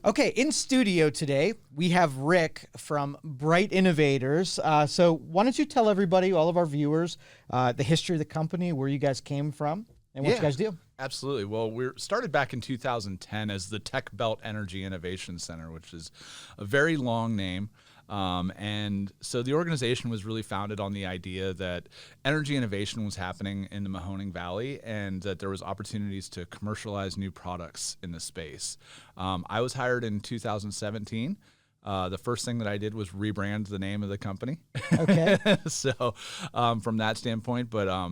Okay, in studio today, we have Rick from Brite Innovators. So why don't you tell everybody, all of our viewers, the history of the company, where you guys came from, and what you guys do? Absolutely. Well, we started back in 2010 as the Tech Belt Energy Innovation Center, which is a very long name. And so the organization was really founded on the idea that energy innovation was happening in the Mahoning Valley and that there was opportunities to commercialize new products in the space. I was hired in 2017. The first thing that I did was rebrand the name of the company. Okay. So from that standpoint, but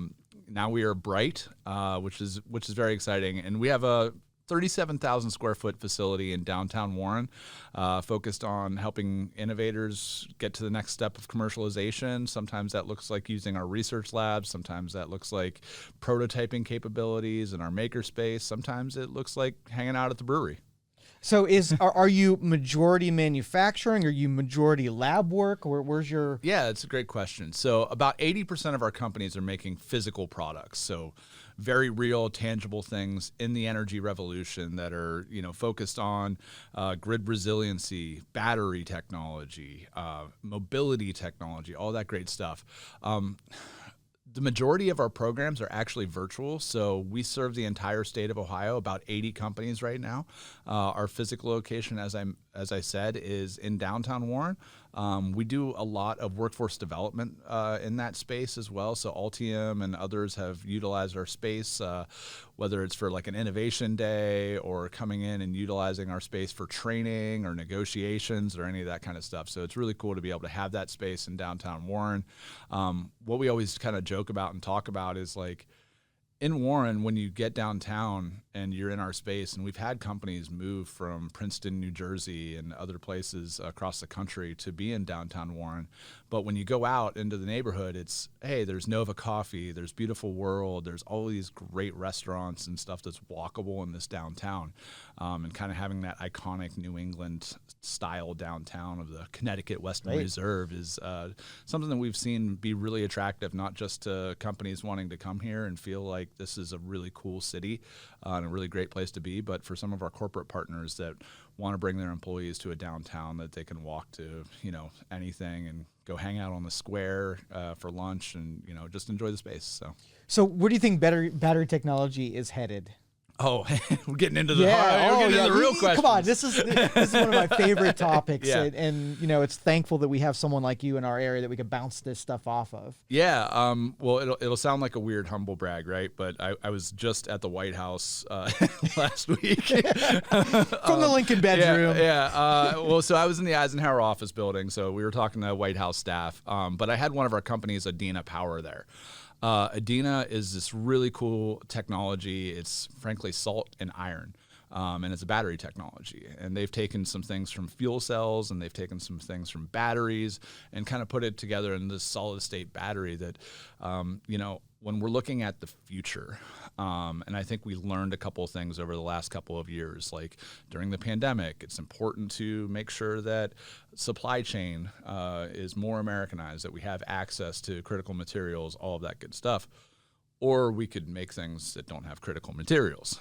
now we are Brite, which is very exciting. And we have a 37,000 square foot facility in downtown Warren, focused on helping innovators get to the next step of commercialization. Sometimes that looks like using our research labs. Sometimes that looks like prototyping capabilities in our makerspace. Sometimes it looks like hanging out at the brewery. So are you majority manufacturing? Are you majority lab work? Or where's your... Yeah, it's a great question. So about 80% of our companies are making physical products. So very real, tangible things in the energy revolution that are, focused on grid resiliency, battery technology, mobility technology, all that great stuff. The majority of our programs are actually virtual, so we serve the entire state of Ohio, about 80 companies right now. Our physical location, as I said, is in downtown Warren. We do a lot of workforce development in that space as well. So Altium and others have utilized our space, whether it's for like an innovation day or coming in and utilizing our space for training or negotiations or any of that kind of stuff. So it's really cool to be able to have that space in downtown Warren. What we always kind of joke about and talk about is like, in Warren, when you get downtown and you're in our space, and we've had companies move from Princeton, New Jersey, and other places across the country to be in downtown Warren. But when you go out into the neighborhood, it's, hey, there's Nova Coffee, there's Beautiful World, there's all these great restaurants and stuff that's walkable in this downtown. And kind of having that iconic New England style downtown of the Connecticut Western Reserve is something that we've seen be really attractive, not just to companies wanting to come here and feel like this is a really cool city and a really great place to be, but for some of our corporate partners that want to bring their employees to a downtown that they can walk to, anything and go hang out on the square for lunch and, just enjoy the space. So where do you think battery technology is headed? Oh, we're getting into the the real questions. Come on, this is one of my favorite topics, and it's thankful that we have someone like you in our area that we can bounce this stuff off of. Yeah, well, it'll sound like a weird humble brag, right? But I was just at the White House last week from the Lincoln bedroom. Well, so I was in the Eisenhower office building, so we were talking to White House staff. But I had one of our companies, Adena Power, there. Adena is this really cool technology. It's frankly salt and iron, and it's a battery technology. And they've taken some things from fuel cells and they've taken some things from batteries and kind of put it together in this solid state battery that, when we're looking at the future, and I think we learned a couple of things over the last couple of years, like during the pandemic, it's important to make sure that supply chain is more Americanized, that we have access to critical materials, all of that good stuff. Or we could make things that don't have critical materials.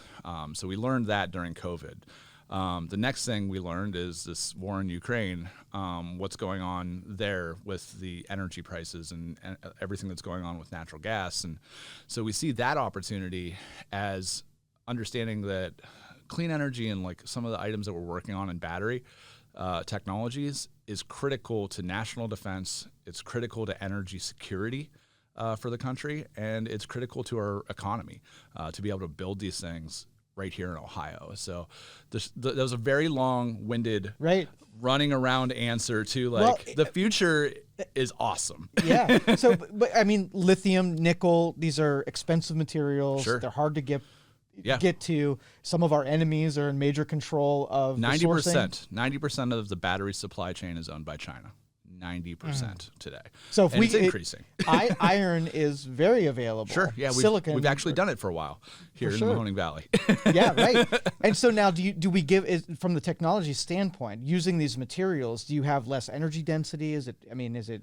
So we learned that during COVID. The next thing we learned is this war in Ukraine, what's going on there with the energy prices and everything that's going on with natural gas. And so we see that opportunity as understanding that clean energy and like some of the items that we're working on in battery technologies is critical to national defense. It's critical to energy security for the country, and it's critical to our economy to be able to build these things right here in Ohio. So that was a very long-winded, running around answer to the future is awesome. Yeah. So, but I mean, lithium, nickel, these are expensive materials. Sure. They're hard to get to. Some of our enemies are in major control of 90%. 90% of the battery supply chain is owned by China. 90% today. So if it's increasing. Iron is very available. Sure. Yeah. Silicon. We've actually done it for a while here in the Mahoning Valley. Yeah. Right. And so now do we give, from the technology standpoint, using these materials, do you have less energy density? Is it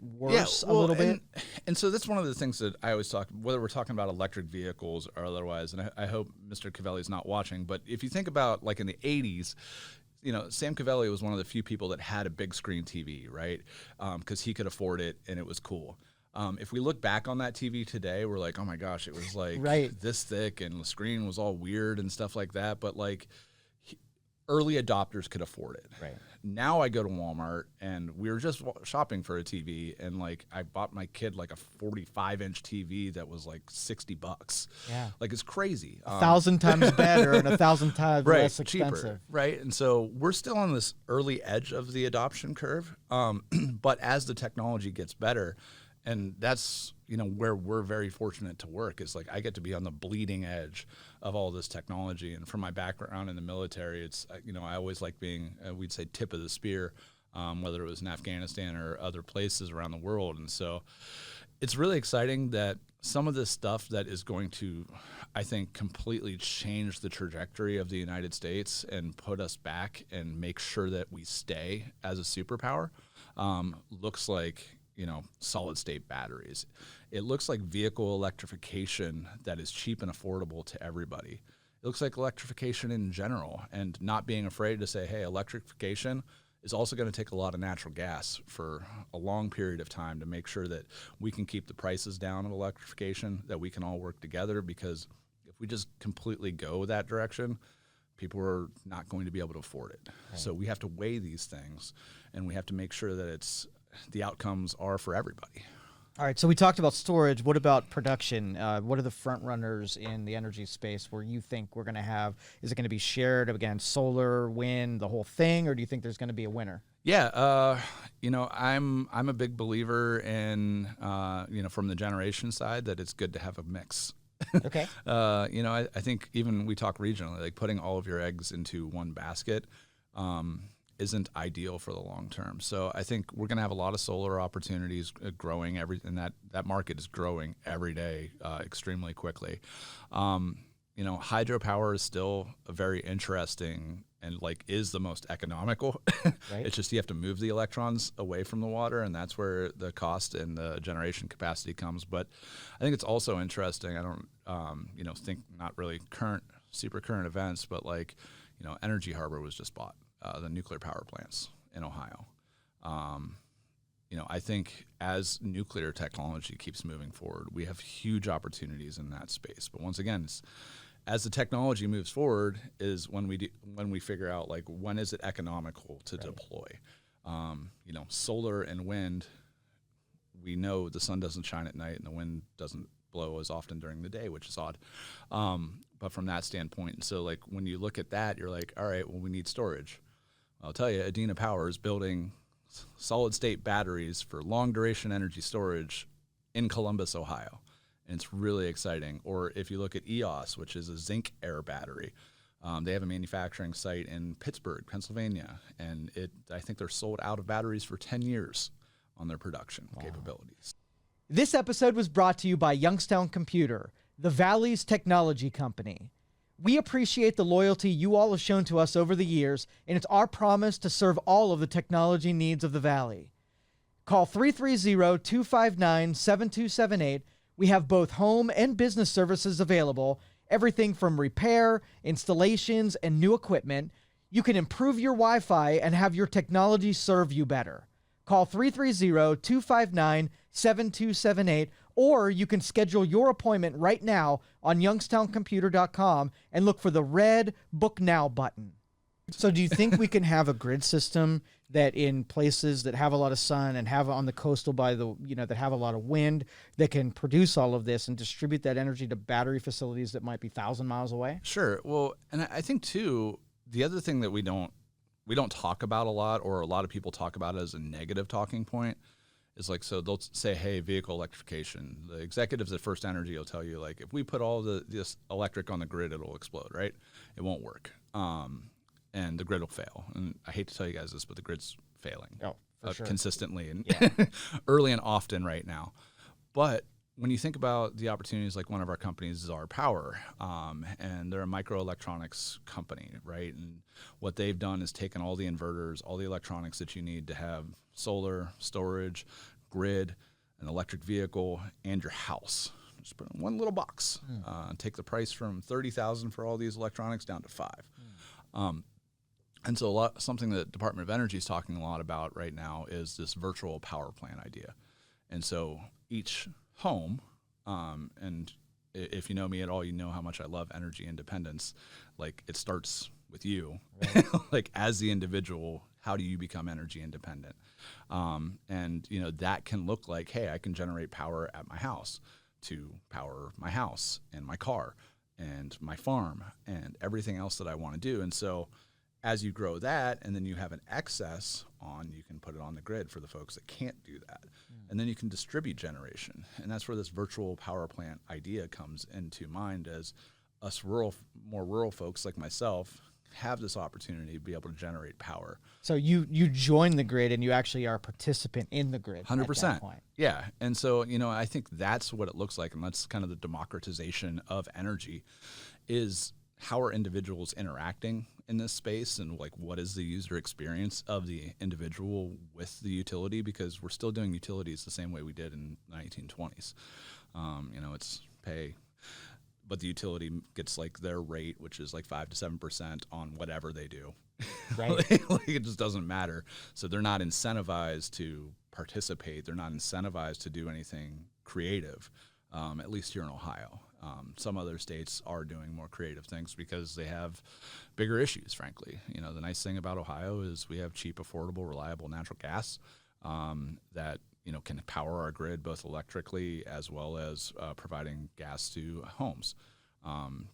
worse a little bit? And so that's one of the things that I always talk, whether we're talking about electric vehicles or otherwise, and I hope Mr. Cavelli's not watching, but if you think about like in the 80s, Sam Cavelli was one of the few people that had a big screen TV, right? Because he could afford it and it was cool. If we look back on that TV today, we're like, oh my gosh, it was like this thick and the screen was all weird and stuff like that. But like early adopters could afford it. Right. Now I go to Walmart and we were just shopping for a TV and like I bought my kid like a 45-inch TV that was like $60. Yeah. Like it's crazy. 1,000 times better and 1,000 times less expensive. Cheaper, right? And so we're still on this early edge of the adoption curve. But as the technology gets better, and that's, where we're very fortunate to work is like I get to be on the bleeding edge of all this technology. And from my background in the military, it's, I always like being, we'd say tip of the spear, whether it was in Afghanistan or other places around the world. And so it's really exciting that some of this stuff that is going to, I think, completely change the trajectory of the United States and put us back and make sure that we stay as a superpower, looks like, solid state batteries. It looks like vehicle electrification that is cheap and affordable to everybody. It looks like electrification in general and not being afraid to say, hey, electrification is also going to take a lot of natural gas for a long period of time to make sure that we can keep the prices down of electrification, that we can all work together, because if we just completely go that direction, people are not going to be able to afford it. Right. So we have to weigh these things and we have to make sure that the outcomes are for everybody. All right, so we talked about storage. What about production? What are the front runners in the energy space where you think we're going to have? Is it going to be shared against solar, wind, the whole thing, or do you think there's going to be a winner? Yeah, I'm a big believer in from the generation side that it's good to have a mix. Okay. I think even we talk regionally, like putting all of your eggs into one basket isn't ideal for the long term. So I think we're going to have a lot of solar opportunities growing and that market is growing every day extremely quickly. Hydropower is still a very interesting and is the most economical. Right. It's just you have to move the electrons away from the water, and that's where the cost and the generation capacity comes. But I think it's also interesting. I don't think not really super current events, but Energy Harbor was just bought. The nuclear power plants in Ohio. I think as nuclear technology keeps moving forward, we have huge opportunities in that space. But once again, as the technology moves forward is when we figure out when is it economical to deploy. Solar and wind, we know the sun doesn't shine at night and the wind doesn't blow as often during the day, which is odd. But from that standpoint, so when you look at that, you're like, all right, well, we need storage. I'll tell you, Adena Power is building solid-state batteries for long-duration energy storage in Columbus, Ohio, and it's really exciting. Or if you look at EOS, which is a zinc air battery, they have a manufacturing site in Pittsburgh, Pennsylvania, and I think they're sold out of batteries for 10 years on their production capabilities. This episode was brought to you by Youngstown Computer, the Valley's technology company. We appreciate the loyalty you all have shown to us over the years, and it's our promise to serve all of the technology needs of the Valley. Call 330-259-7278. We have both home and business services available, everything from repair, installations, and new equipment. You can improve your Wi-Fi and have your technology serve you better. Call 330-259-7278, or you can schedule your appointment right now on youngstowncomputer.com and look for the red Book Now button. So do you think we can have a grid system that in places that have a lot of sun and have on the coastal that have a lot of wind that can produce all of this and distribute that energy to battery facilities that might be 1,000 miles away? Sure. Well, and I think too, the other thing that we don't talk about a lot, or a lot of people talk about it as a negative talking point, is so they'll say, hey, vehicle electrification. The executives at First Energy will tell you, if we put all this electric on the grid, it'll explode, right? It won't work. And the grid will fail. And I hate to tell you guys this, but the grid's failing sure. Consistently and early and often right now. But when you think about the opportunities, one of our companies is our Power, and they're a microelectronics company, right? And what they've done is taken all the inverters, all the electronics that you need to have solar, storage, grid, an electric vehicle, and your house. Just put it in one little box. Take the price from $30,000 for all these electronics down to $5,000. And so something that Department of Energy is talking a lot about right now is this virtual power plant idea. And so each home, and if you know me at all, you know how much I love energy independence. Like, it starts with you, right. Like, as the individual, how do you become energy independent? And, you know, that can look like, hey, I can generate power at my house to power my house and my car and my farm and everything else that I want to do. And so as you grow that, and then you have an excess on, you can put it on the grid for the folks that can't do that. And then you can distribute generation. And that's where this virtual power plant idea comes into mind, as us more rural folks like myself have this opportunity to be able to generate power. So you join the grid, and you actually are a participant in the grid 100%. at that point. Yeah. And so, you know, I think that's what it looks like. And that's kind of the democratization of energy, is how are individuals interacting in this space, and like, what is the user experience of the individual with the utility, because we're still doing utilities the same way we did in the 1920s. You know, it's pay, but the utility gets like their rate, which is like 5 to 7% on whatever they do. Right. Like, it just doesn't matter. So they're not incentivized to participate. They're not incentivized to do anything creative, at least here in Ohio. Some other states are doing more creative things because they have bigger issues, frankly. You know, the nice thing about Ohio is we have cheap, affordable, reliable natural gas that, you know, can power our grid both electrically as well as providing gas to homes.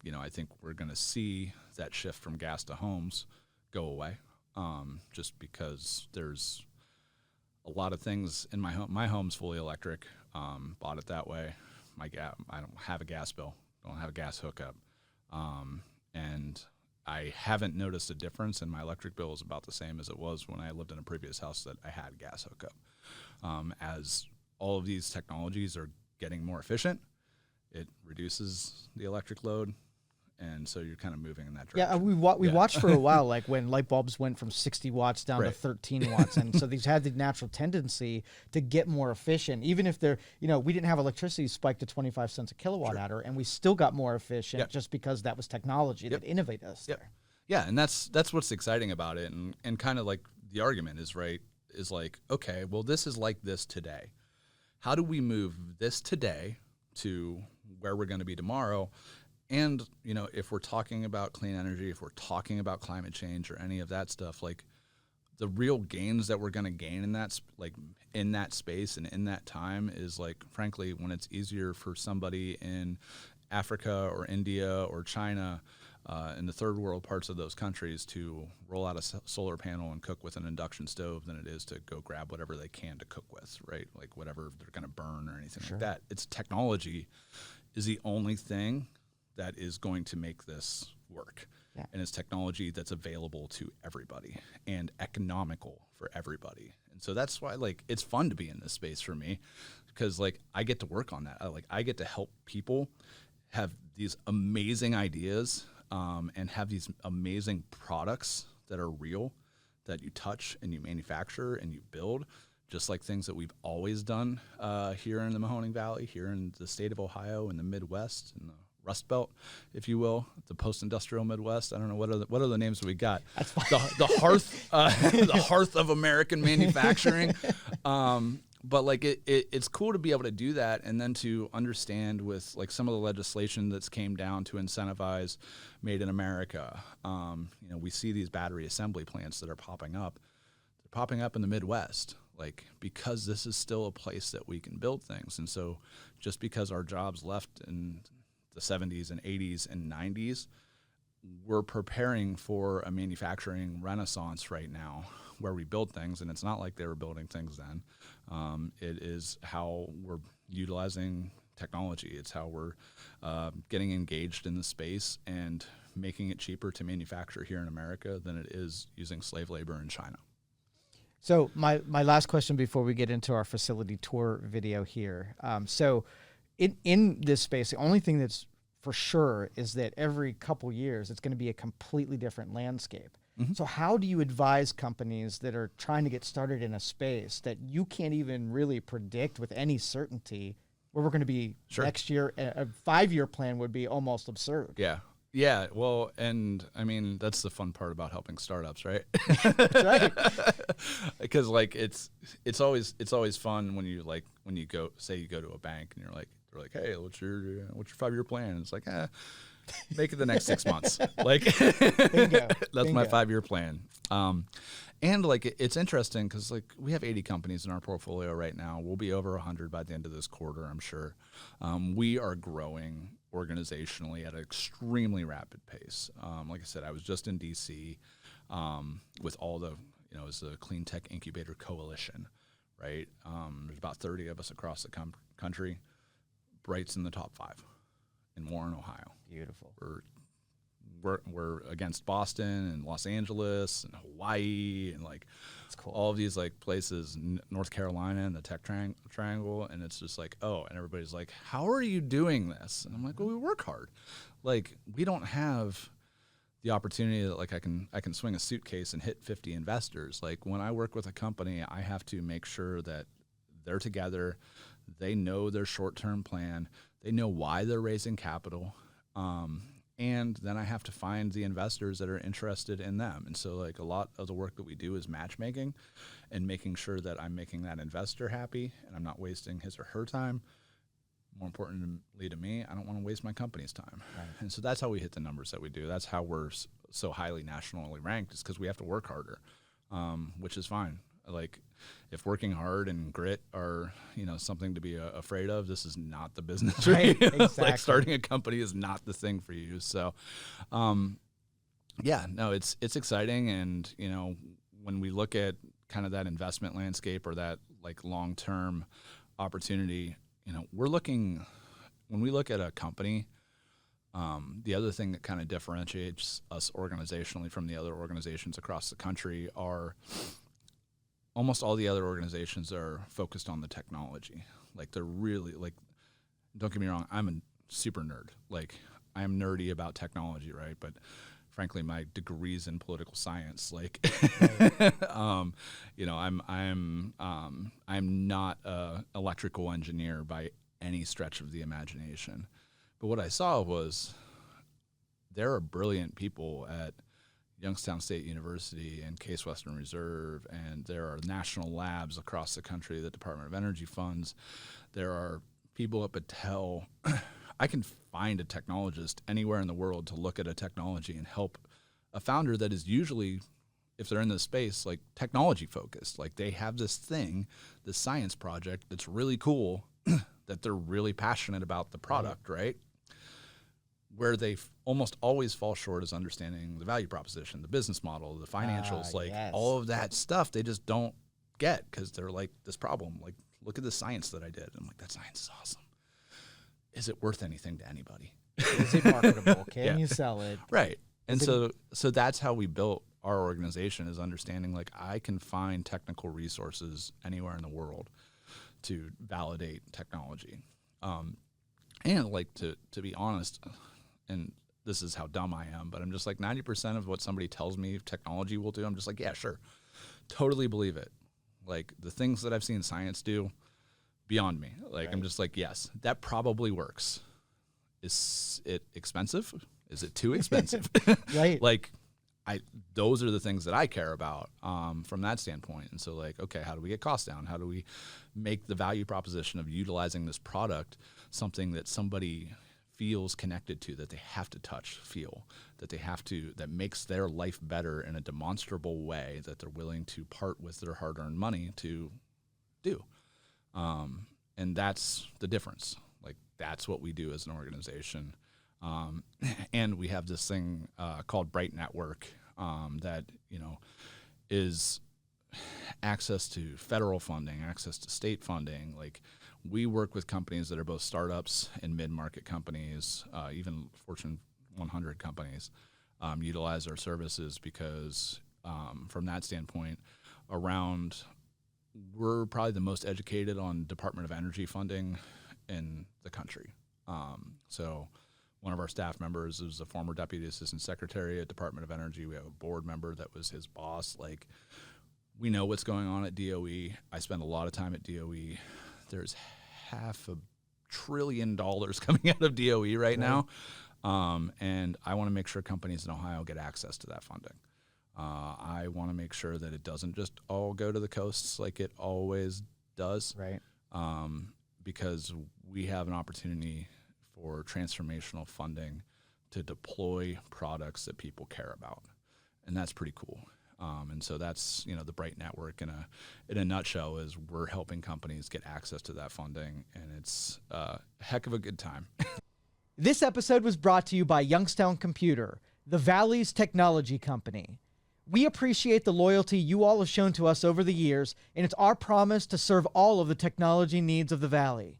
You know, I think we're going to see that shift from gas to homes go away, just because there's a lot of things in my home. My home's fully electric, bought it that way. I don't have a gas bill, don't have a gas hookup. And I haven't noticed a difference, and my electric bill is about the same as it was when I lived in a previous house that I had gas hookup. As all of these technologies are getting more efficient, it reduces the electric load. And so you're kind of moving in that direction. Yeah, we watched for a while, like when light bulbs went from 60 watts down to 13 watts. And so these had the natural tendency to get more efficient, even if they're, you know, we didn't have electricity spike to 25 cents a kilowatt hour, and we still got more efficient just because that was technology that innovated us there. Yeah, and that's what's exciting about it. And kind of like the argument is like, okay, well, this is like this today. How do we move this today to where we're going to be tomorrow? And, you know, if we're talking about clean energy, if we're talking about climate change or any of that stuff, like, the real gains that we're going to gain in that, like, in that space and in that time is, like, frankly, when it's easier for somebody in Africa or India or China, in the third world parts of those countries, to roll out a solar panel and cook with an induction stove than it is to go grab whatever they can to cook with, right? Like, whatever they're going to burn or anything like that. It's technology is the only thing that is going to make this work. Yeah. And it's technology that's available to everybody and economical for everybody. And so that's why, like, it's fun to be in this space for me, because, like, I get to work on that. I get to help people have these amazing ideas and have these amazing products that are real, that you touch and you manufacture and you build, just like things that we've always done here in the Mahoning Valley, here in the state of Ohio, in the Midwest, in the Rust Belt, if you will, the post-industrial Midwest. I don't know what are the names we got. The hearth, the hearth of American manufacturing. But like it's cool to be able to do that, and then to understand with like some of the legislation that's came down to incentivize Made in America. You know, we see these battery assembly plants that are popping up. They're popping up in the Midwest, like, because this is still a place that we can build things. And so, just because our jobs left in the 70s and 80s and 90s, we're preparing for a manufacturing renaissance right now where we build things, and it's not like they were building things then. It is how we're utilizing technology. It's how we're getting engaged in the space and making it cheaper to manufacture here in America than it is using slave labor in China. So my last question before we get into our facility tour video here. So in this space, the only thing that's for sure is that every couple years it's going to be a completely different landscape. Mm-hmm. So how do you advise companies that are trying to get started in a space that you can't even really predict with any certainty where we're going to be next year? A 5-year plan would be almost absurd. Yeah. Yeah, well, and I mean that's the fun part about helping startups, right? That's right. Because like it's always fun when you go you go to a bank and they're like, hey, what's your 5-year plan? And it's like, make it the next 6 months. Like Bingo. that's my Bingo. 5-year plan. And like it's interesting because like we have 80 companies in our portfolio right now. We'll be over 100 by the end of this quarter, I'm sure. We are growing organizationally at an extremely rapid pace. Like I said, I was just in DC with all the, it's a Clean Tech Incubator Coalition, right? There's about 30 of us across the country. Brite's in the top 5 in Warren, Ohio. Beautiful. We're against Boston and Los Angeles and Hawaii and like Cool. all of these like places, North Carolina and the Tech Triangle, and it's just like, oh, and everybody's like, how are you doing this? And I'm like, well, we work hard. Like we don't have the opportunity that like I can swing a suitcase and hit 50 investors. Like when I work with a company, I have to make sure that they're together, they know their short-term plan, they know why they're raising capital. And then I have to find the investors that are interested in them. And so like a lot of the work that we do is matchmaking and making sure that I'm making that investor happy and I'm not wasting his or her time. More importantly to me, I don't want to waste my company's time. Right. And so that's how we hit the numbers that we do. That's how we're so highly nationally ranked, is because we have to work harder, which is fine. Like if working hard and grit are, something to be afraid of, this is not the business. Right, exactly. Like starting a company is not the thing for you. So, it's exciting. And, when we look at kind of that investment landscape or that like long-term opportunity, when we look at a company, the other thing that kind of differentiates us organizationally from the other organizations across the country are almost all the other organizations are focused on the technology. Like they're really like, don't get me wrong, I'm a super nerd. Like I am nerdy about technology, right? But frankly, my degree's in political science. Like, I'm not a electrical engineer by any stretch of the imagination. But what I saw was there are brilliant people at Youngstown State University and Case Western Reserve, and there are national labs across the country that Department of Energy funds. There are people at Battelle. I can find a technologist anywhere in the world to look at a technology and help a founder that is usually, if they're in this space, like technology focused. Like they have this thing, this science project that's really cool, that they're really passionate about the product, right? Where they almost always fall short is understanding the value proposition, the business model, the financials, all of that stuff they just don't get because they're like, this problem, like, look at the science that I did. I'm like, that science is awesome. Is it worth anything to anybody? Is it marketable? Can you sell it? Right. And so that's how we built our organization, is understanding like I can find technical resources anywhere in the world to validate technology. And like to be honest, and this is how dumb I am, but I'm just like 90% of what somebody tells me technology will do, I'm just like, yeah, sure. Totally believe it. Like the things that I've seen science do, beyond me. Like, right. I'm just like, yes, that probably works. Is it expensive? Is it too expensive? Right. Like, those are the things that I care about from that standpoint. And so like, okay, how do we get costs down? How do we make the value proposition of utilizing this product something that somebody feels connected to, that they have to touch, feel, that makes their life better in a demonstrable way, that they're willing to part with their hard-earned money to do. And that's the difference. Like, that's what we do as an organization. And we have this thing called Brite Network that, is access to federal funding, access to state funding. Like, we work with companies that are both startups and mid-market companies, even Fortune 100 companies utilize our services because from that standpoint, we're probably the most educated on Department of Energy funding in the country. So one of our staff members is a former Deputy Assistant Secretary at Department of Energy. We have a board member that was his boss. Like, we know what's going on at DOE. I spend a lot of time at DOE. There's $500 billion coming out of DOE right now. And I want to make sure companies in Ohio get access to that funding. I want to make sure that it doesn't just all go to the coasts like it always does. Right. Because we have an opportunity for transformational funding to deploy products that people care about. And that's pretty cool. And so that's, the Brite Network in a nutshell is we're helping companies get access to that funding, and it's a heck of a good time. This episode was brought to you by Youngstown Computer, the Valley's technology company. We appreciate the loyalty you all have shown to us over the years, and it's our promise to serve all of the technology needs of the Valley.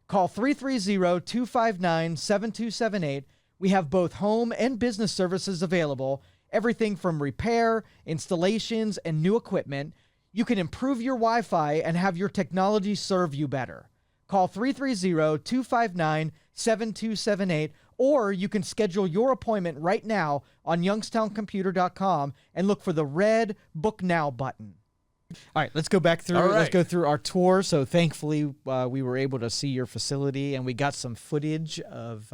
Call 330-259-7278. We have both home and business services available, everything from repair, installations, and new equipment. You can improve your Wi-Fi and have your technology serve you better. Call 330-259-7278, or you can schedule your appointment right now on youngstowncomputer.com and look for the red Book Now button. All right, let's go back through. All right. Let's go through our tour. So thankfully, we were able to see your facility, and we got some footage of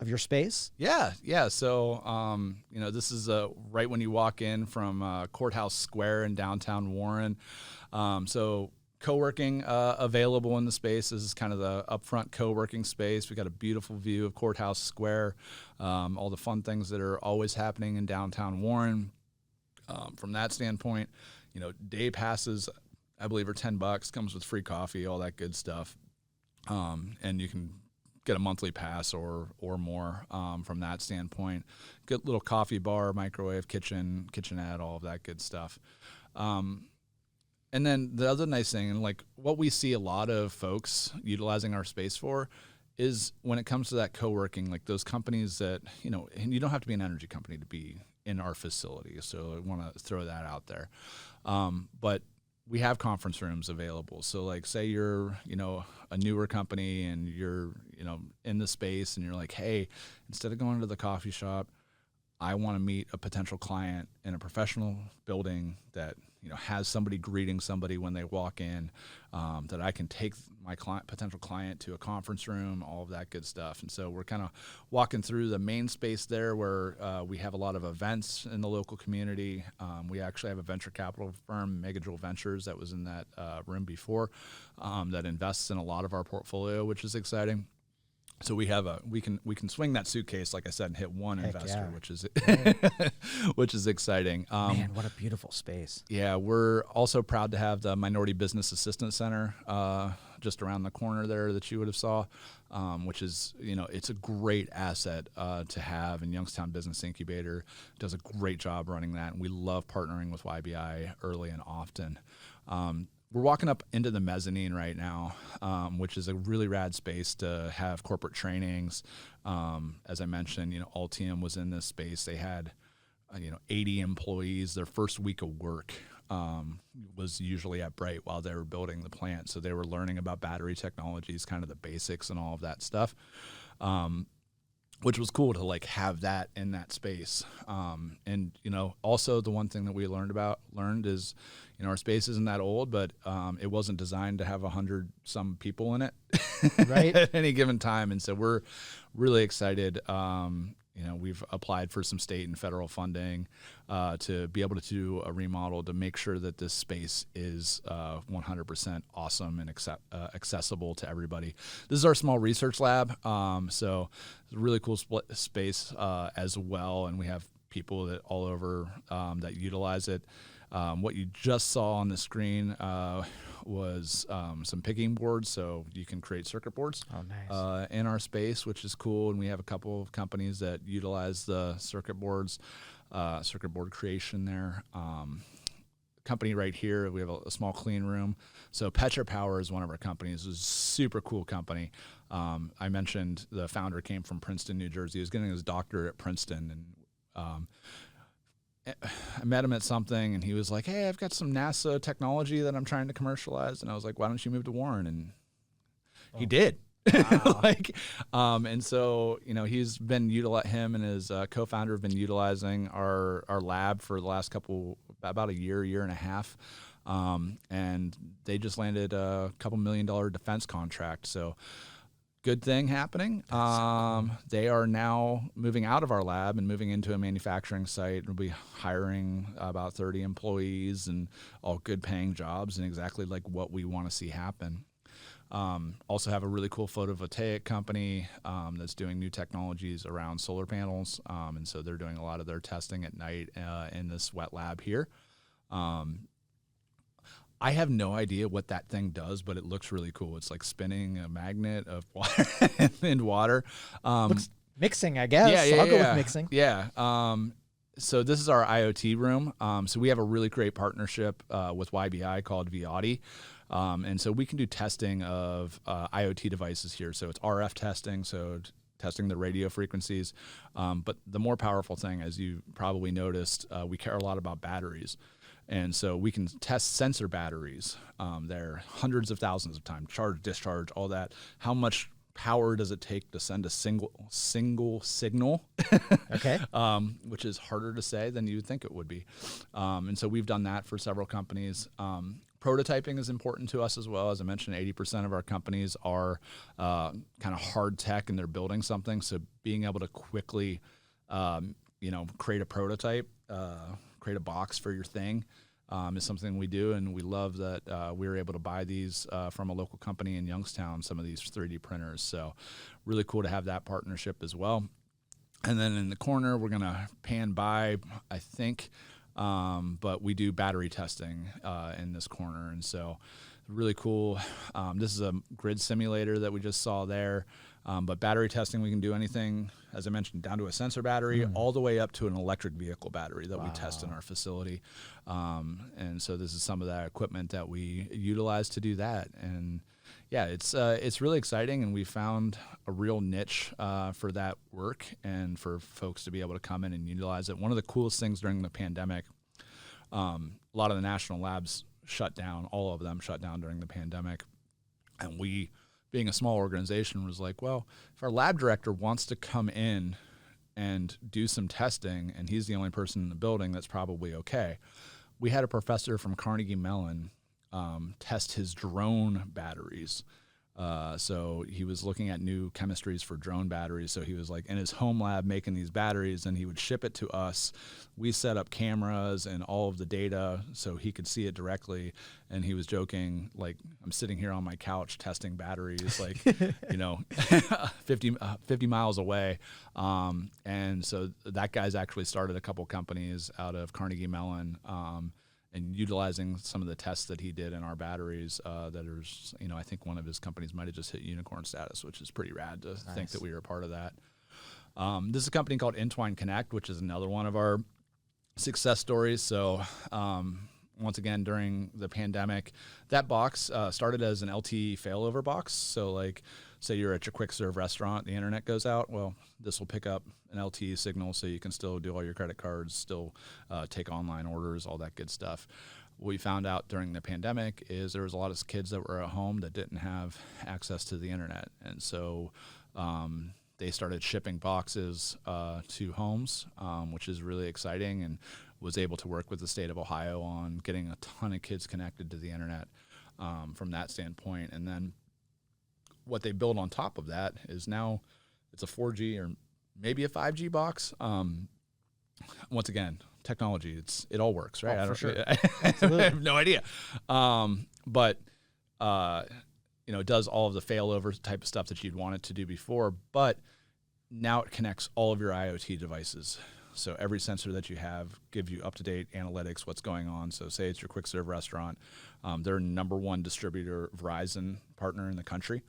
your space. Yeah. So, this is right when you walk in from Courthouse Square in downtown Warren. So co-working available in the space. This is kind of the upfront co-working space. We got a beautiful view of Courthouse Square, all the fun things that are always happening in downtown Warren. From that standpoint, day passes, I believe, are $10, comes with free coffee, all that good stuff. And you can get a monthly pass or more from that standpoint. Good little coffee bar, microwave, kitchenette, all of that good stuff. And then the other nice thing, and like what we see a lot of folks utilizing our space for, is when it comes to that co-working, like those companies that, and you don't have to be an energy company to be in our facility. So I want to throw that out there. But we have conference rooms available. So like say you're, a newer company and you're, in the space and you're like, hey, instead of going to the coffee shop, I want to meet a potential client in a professional building that, has somebody greeting somebody when they walk in, that I can take my potential client to a conference room, all of that good stuff. And so we're kind of walking through the main space there where we have a lot of events in the local community. We actually have a venture capital firm, Megajoule Ventures, that was in that room before, that invests in a lot of our portfolio, which is exciting. So we have we can swing that suitcase, like I said, and hit one investor, yeah. which is which is exciting. Man, what a beautiful space. Yeah, we're also proud to have the Minority Business Assistance Center just around the corner there that you would have saw, which is, it's a great asset to have. And Youngstown Business Incubator does a great job running that, and we love partnering with YBI early and often. We're walking up into the mezzanine right now, which is a really rad space to have corporate trainings. As I mentioned, Altium was in this space. They had, 80 employees. Their first week of work was usually at Brite while they were building the plant. So they were learning about battery technologies, kind of the basics and all of that stuff. Which was cool to like have that in that space. And, also the one thing that we learned is, our space isn't that old, but it wasn't designed to have 100 some people in it Right. at any given time. And so we're really excited. We've applied for some state and federal funding to be able to do a remodel to make sure that this space is 100% awesome and accessible to everybody. This is our small research lab, so it's a really cool space as well, and we have people that all over that utilize it. What you just saw on the screen was some picking boards, so you can create circuit boards in our space, which is cool. And we have a couple of companies that utilize the circuit boards, circuit board creation there. Company right here, we have a small clean room. So Petra Power is one of our companies. It's a super cool company. I mentioned the founder came from Princeton, New Jersey. He was getting his doctorate at Princeton, and I met him at something, and he was like, hey, I've got some NASA technology that I'm trying to commercialize. And I was like, why don't you move to Warren? And he did. Wow. And so, he's been him and his co-founder have been utilizing our lab for the last about a year and a half. And they just landed a $2 million defense contract. So, good thing happening. They are now moving out of our lab and moving into a manufacturing site. We'll be hiring about 30 employees and all good paying jobs and exactly like what we want to see happen. Also have a really cool photovoltaic company that's doing new technologies around solar panels. And so they're doing a lot of their testing at night in this wet lab here. I have no idea what that thing does, but it looks really cool. It's like spinning a magnet of water and water. Looks mixing, I guess. Yeah, I'll go with mixing. Yeah. So this is our IoT room. So we have a really great partnership with YBI called Viati. And so we can do testing of IoT devices here. So it's RF testing, so testing the radio frequencies. But the more powerful thing, as you probably noticed, we care a lot about batteries. And so we can test sensor batteries. They're hundreds of thousands of times, charge, discharge, all that. How much power does it take to send a single signal? Okay. Which is harder to say than you would think it would be. And so we've done that for several companies. Prototyping is important to us as well. As I mentioned, 80% of our companies are kind of hard tech and they're building something. So being able to quickly, create a prototype, create a box for your thing is something we do. And we love that we were able to buy these from a local company in Youngstown, some of these 3D printers. So really cool to have that partnership as well. And then in the corner, we're going to pan by, I think, but we do battery testing in this corner. And so really cool. This is a grid simulator that we just saw there. But battery testing, we can do anything, as I mentioned, down to a sensor battery, all the way up to an electric vehicle battery that we test in our facility. And so this is some of that equipment that we utilize to do that. And yeah, it's really exciting, and we found a real niche for that work and for folks to be able to come in and utilize it. One of the coolest things during the pandemic, a lot of the national labs shut down, all of them shut down during the pandemic. And we, being a small organization, was like, well, if our lab director wants to come in and do some testing, and he's the only person in the building, that's probably okay. We had a professor from Carnegie Mellon test his drone batteries. So he was looking at new chemistries for drone batteries. So he was like in his home lab making these batteries, and he would ship it to us. We set up cameras and all of the data so he could see it directly. And he was joking, like, I'm sitting here on my couch testing batteries, like, 50 miles away. And so that guy's actually started a couple companies out of Carnegie Mellon, and utilizing some of the tests that he did in our batteries that is, I think one of his companies might have just hit unicorn status, which is pretty rad to think that we were a part of that. This is a company called Entwine Connect, which is another one of our success stories. So once again, during the pandemic, that box started as an LTE failover box. So like, say you're at your quick serve restaurant, the internet goes out. Well, this will pick up an LTE signal so you can still do all your credit cards, still take online orders, all that good stuff. What we found out during the pandemic is there was a lot of kids that were at home that didn't have access to the internet. And so they started shipping boxes to homes, which is really exciting, and was able to work with the state of Ohio on getting a ton of kids connected to the internet from that standpoint. And then what they build on top of that is now it's a 4G or maybe a 5G box. Once again, technology, it all works, right? For sure. I have no idea. But it does all of the failover type of stuff that you'd want it to do before, but now it connects all of your IoT devices. So every sensor that you have gives you up-to-date analytics, what's going on. So say it's your quick serve restaurant. They're number one distributor Verizon partner in the country.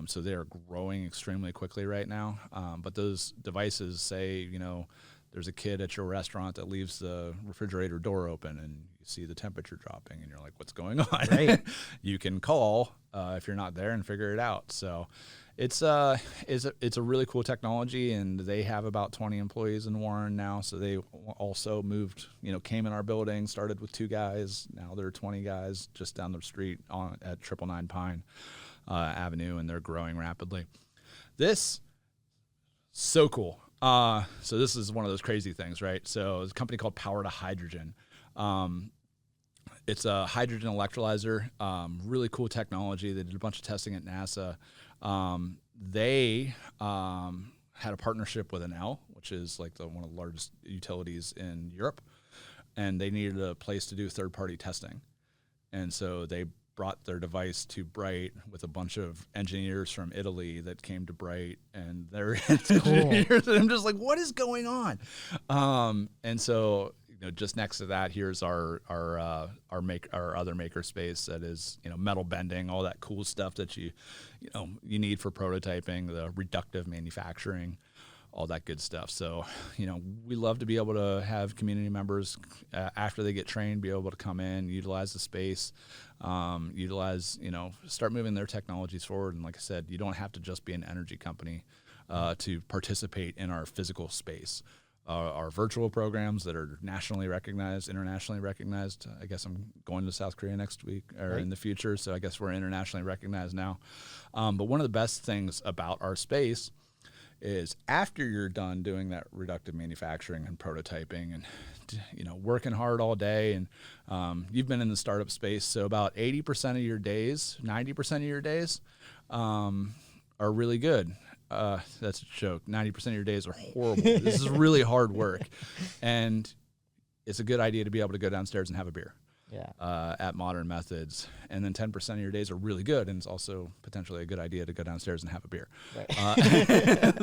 So they are growing extremely quickly right now. But those devices say, there's a kid at your restaurant that leaves the refrigerator door open and you see the temperature dropping and you're like, what's going on? Right. You can call if you're not there and figure it out. So it's a really cool technology, and they have about 20 employees in Warren now. So they also moved, came in our building, started with 2 guys. Now there are 20 guys just down the street at 999 Pine Avenue, and they're growing rapidly. This, so cool. So this is one of those crazy things, right? So it's a company called Power to Hydrogen. It's a hydrogen electrolyzer, really cool technology. They did a bunch of testing at NASA. They had a partnership with Enel, which is like one of the largest utilities in Europe, and they needed a place to do third-party testing. And so they brought their device to Brite with a bunch of engineers from Italy that came to Brite, and they're engineers. And I'm just like, what is going on? And so, just next to that, here's our other maker space that is, metal bending, all that cool stuff that you need for prototyping, the reductive manufacturing, all that good stuff. So, we love to be able to have community members after they get trained, be able to come in, utilize the space, start moving their technologies forward. And like I said, you don't have to just be an energy company to participate in our physical space. Our virtual programs that are nationally recognized, internationally recognized. I guess I'm going to South Korea next week or in the future, so I guess we're internationally recognized now. But one of the best things about our space is after you're done doing that reductive manufacturing and prototyping and working hard all day, and you've been in the startup space, so about 80% of your days, 90% of your days are really good. That's a joke. 90% of your days are horrible. This is really hard work, and it's a good idea to be able to go downstairs and have a beer. At Modern Methods, and then 10% of your days are really good, and it's also potentially a good idea to go downstairs and have a beer.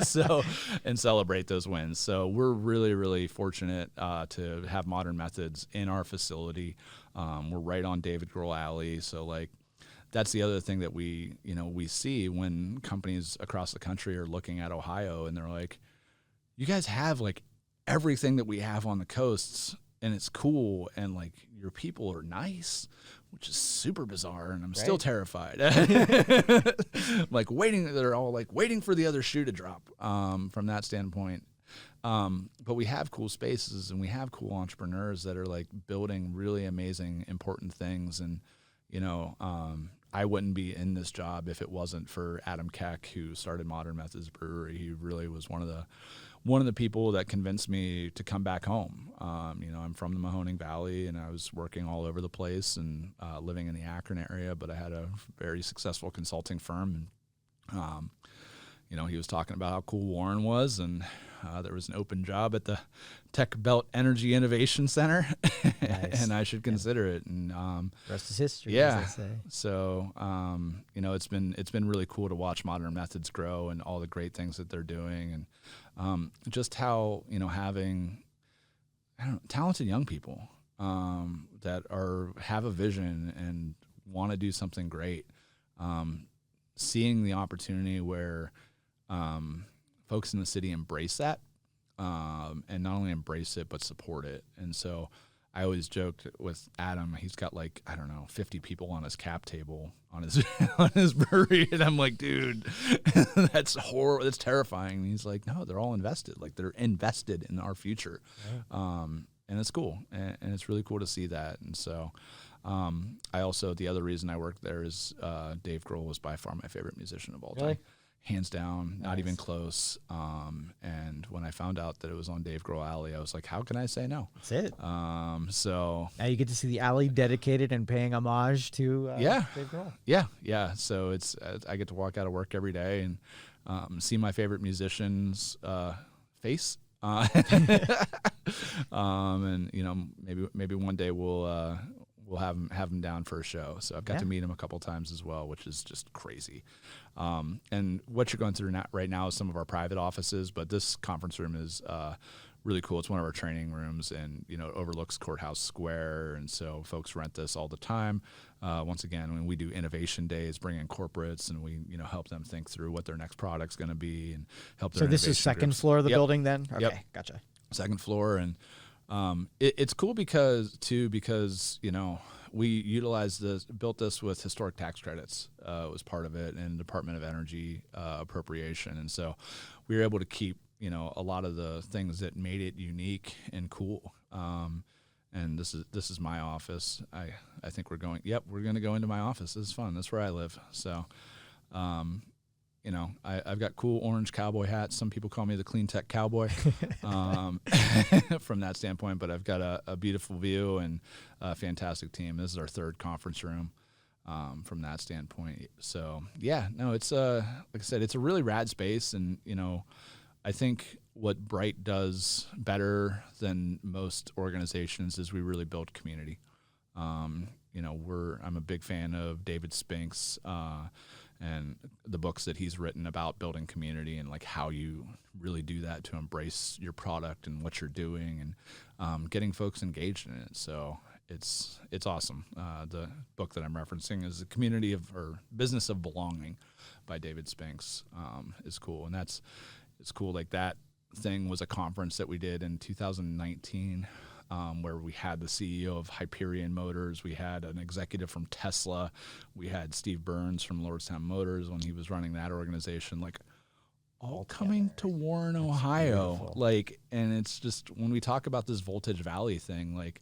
So, and celebrate those wins. So we're really, really fortunate to have Modern Methods in our facility. We're right on David Grohl Alley, so like that's the other thing that we see when companies across the country are looking at Ohio, and they're like, you guys have like everything that we have on the coasts, and it's cool, and like your people are nice, which is super bizarre, and I'm still terrified. They're all like waiting for the other shoe to drop from that standpoint. But we have cool spaces, and we have cool entrepreneurs that are like building really amazing, important things. And, I wouldn't be in this job if it wasn't for Adam Keck, who started Modern Methods Brewery. He really was one of the people that convinced me to come back home. I'm from the Mahoning Valley, and I was working all over the place and living in the Akron area, but I had a very successful consulting firm. And, he was talking about how cool Warren was, and there was an open job at the Tech Belt Energy Innovation Center, and I should consider it. And rest is history, yeah. as they say. So, it's been really cool to watch Modern Methods grow and all the great things that they're doing, and just how having talented young people that have a vision and want to do something great. Seeing the opportunity where folks in the city embrace that, and not only embrace it but support it. And so I always joked with Adam, he's got 50 people on his cap table on his brewery, and I'm like, dude, that's horrible, that's terrifying. And he's like, no, they're all invested, like they're invested in our future. And it's cool, and it's really cool to see that. And so the other reason I worked there is Dave Grohl was by far my favorite musician of all time. Hands down, not even close. And when I found out that it was on Dave Grohl Alley, I was like, how can I say no? That's it. So now you get to see the alley dedicated and paying homage to Dave Grohl. Yeah. So I get to walk out of work every day and see my favorite musician's face. And maybe one day we'll have him down for a show. So I've got to meet him a couple times as well, which is just crazy. And what you're going through right now is some of our private offices, but this conference room is really cool. It's one of our training rooms, and it overlooks Courthouse Square, and so folks rent this all the time. Once again, when we do innovation days, bring in corporates, and we help them think through what their next product's going to be, and help their. So this is second floor of the building, then? Okay, gotcha. Second floor, and it's cool because we built this with historic tax credits. Was part of it, and Department of Energy appropriation, and so we were able to keep a lot of the things that made it unique and cool. And this is my office. I think we're going to go into my office. This is fun. That's where I live. So, I've got cool orange cowboy hats. Some people call me the clean tech cowboy from that standpoint, but I've got a beautiful view and a fantastic team. This is our third conference room. from that standpoint. So yeah, no, it's like I said, it's a really rad space, and I think what Brite does better than most organizations is we really build community. I'm a big fan of David Spink's and the books that he's written about building community and like how you really do that to embrace your product and what you're doing, and getting folks engaged in it. So it's awesome. The book that I'm referencing is Business of Belonging by David Spinks. Is cool, and it's cool. Like that thing was a conference that we did in 2019. Where we had the CEO of Hyperion Motors, we had an executive from Tesla, we had Steve Burns from Lordstown Motors when he was running that organization, like all coming to Warren, Ohio. Beautiful. Like, and it's just, when we talk about this Voltage Valley thing, like,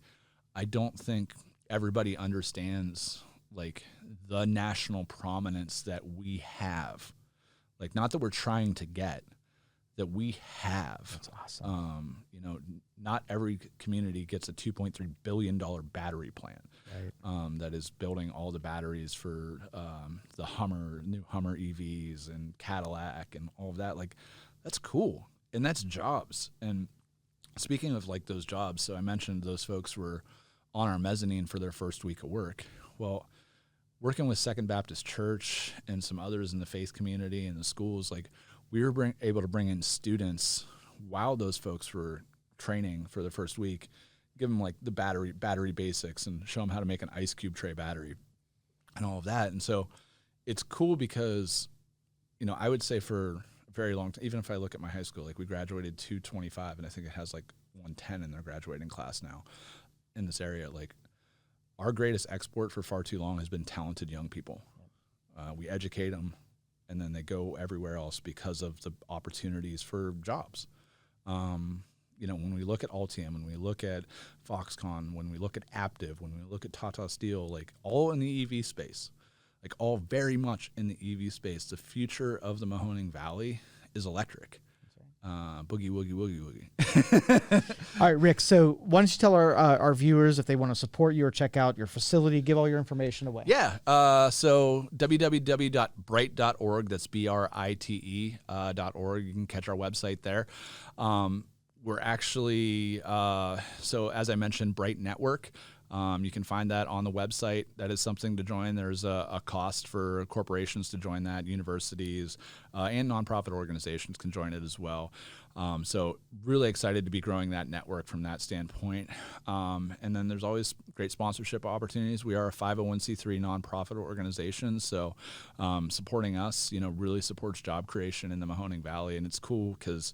I don't think everybody understands like the national prominence that we have. Like, not that we're trying to get, that we have. That's awesome. Not every community gets a $2.3 billion battery plant, right, that is building all the batteries for the new Hummer EVs and Cadillac and all of that. Like, that's cool. And that's jobs. And speaking of like those jobs, so I mentioned those folks were on our mezzanine for their first week of work. Well, working with Second Baptist Church and some others in the faith community and the schools, like, we were able to bring in students while those folks were training for the first week, give them like the battery basics and show them how to make an ice cube tray battery and all of that. And so it's cool because, I would say for a very long time, even if I look at my high school, like we graduated 225, and I think it has like 110 in their graduating class now in this area. Like, our greatest export for far too long has been talented young people. We educate them, and then they go everywhere else because of the opportunities for jobs. When we look at Altium, when we look at Foxconn, when we look at Aptiv, when we look at Tata Steel, like all in the EV space, like all very much in the EV space, the future of the Mahoning Valley is electric. Boogie, woogie, woogie, woogie. All right, Rick, so why don't you tell our viewers if they want to support you or check out your facility, give all your information away. Yeah, so www.brite.org, that's BRITE.org. You can catch our website there. We're actually, so as I mentioned, Brite Network. You can find that on the website. That is something to join. There's a cost for corporations to join that. Universities and nonprofit organizations can join it as well. So really excited to be growing that network from that standpoint. And then there's always great sponsorship opportunities. We are a 501c3 nonprofit organization. So supporting us, really supports job creation in the Mahoning Valley. And it's cool because,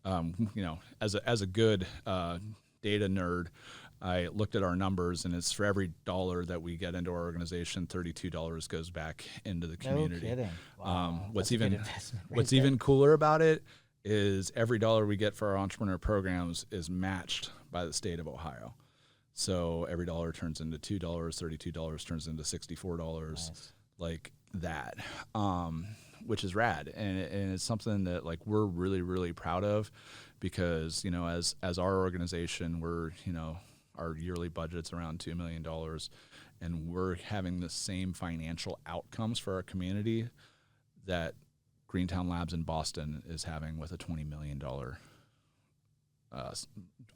as a good data nerd, I looked at our numbers, and it's for every $1 that we get into our organization, $32 goes back into the community. No kidding. Wow. What's even cooler about it is every $1 we get for our entrepreneur programs is matched by the state of Ohio. So every $1 turns into $2, $32 turns into $64, nice. Like that, which is rad. And it's something that like we're really, really proud of because, as our organization, we're, our yearly budget's around $2 million, and we're having the same financial outcomes for our community that Greentown Labs in Boston is having with a $20 million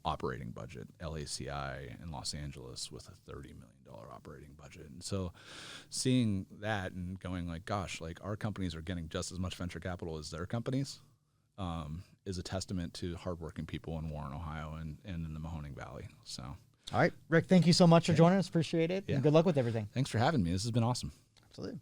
operating budget, LACI in Los Angeles with a $30 million operating budget. And so seeing that and going like, gosh, like our companies are getting just as much venture capital as their companies is a testament to hardworking people in Warren, Ohio and in the Mahoning Valley. So. All right, Rick, thank you so much for joining us. Appreciate it. Yeah. And good luck with everything. Thanks for having me. This has been awesome. Absolutely.